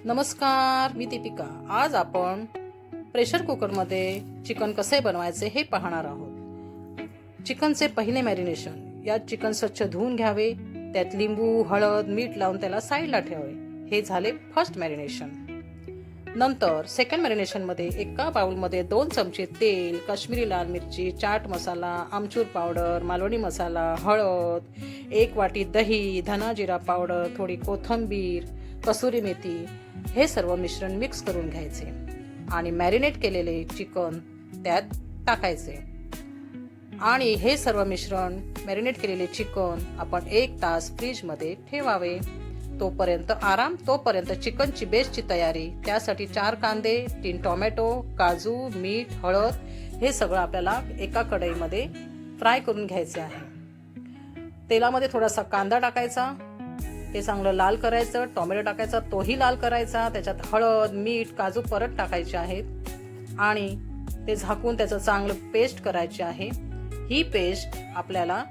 नमस्कार, मी दीपिका. आज आपण प्रेशर कुकरमध्ये चिकन कसे बनवायचे हे पाहणार आहोत. चिकनचे पहिले मॅरिनेशन. यात चिकन स्वच्छ धुवून घ्यावे, त्यात लिंबू, हळद, मीठ लावून त्याला साईडला ठेवावे. हे झाले फर्स्ट मॅरिनेशन. नंतर सेकंड मॅरिनेशनमध्ये एका बाउलमध्ये 2 चमचे तेल, काश्मीरी लाल मिरची, चाट मसाला, आमचूर पावडर, मालवणी मसाला, हळद, 1 वाटी दही, धना जिरा पावडर, थोडी कोथिंबीर, कसुरी मेथी हे सर्व मिश्रण मिक्स करून घ्यायचे आणि मॅरिनेट केलेले चिकन त्यात टाकायचे आणि हे सर्व मिश्रण मॅरिनेट केलेले चिकन आपण 1 तास फ्रीजमध्ये ठेवावे. तोपर्यंत चिकनची बेसची तयारी. त्यासाठी 4 कांदे, 3 टोमॅटो, काजू, मीठ, हळद हे सगळं आपल्याला एका कढईमध्ये फ्राय करून घ्यायचे आहे. तेलामध्ये थोडासा कांदा टाकायचा, ते चांगलं लाल करायचं. टोमॅटो टाकायचा, तोही लाल करायचा. त्याच्यात हळद, मीठ, काजू परत टाकायचे आहेत आणि ते झाकून त्याचं चांगलं पेस्ट करायची आहे. ही पेस्ट आपल्याला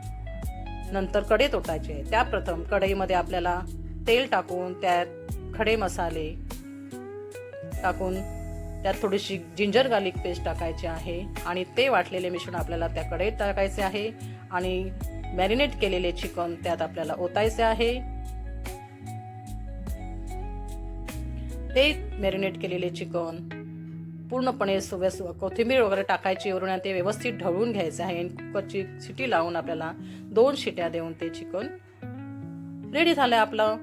नंतर कढईत ओतायची आहे. त्याप्रथम कढईमध्ये आपल्याला तेल टाकून त्यात खडे मसाले टाकून त्यात थोडीशी जिंजर गार्लिक पेस्ट टाकायची आहे आणि ते वाटलेले मिश्रण आपल्याला त्या कढईत टाकायचे आहे आणि मॅरिनेट केलेले चिकन त्यात आपल्याला ओतायचे आहे. ते मॅरिनेट केलेले चिकन पूर्णपणे कोथिंबीर वगैरे टाकायची वरून आणि ते व्यवस्थित ढवळून घ्यायचे आहे. कुकरची शिटी लावून आपल्याला 2 शिट्या देऊन ते चिकन रेडी झालं आपलं.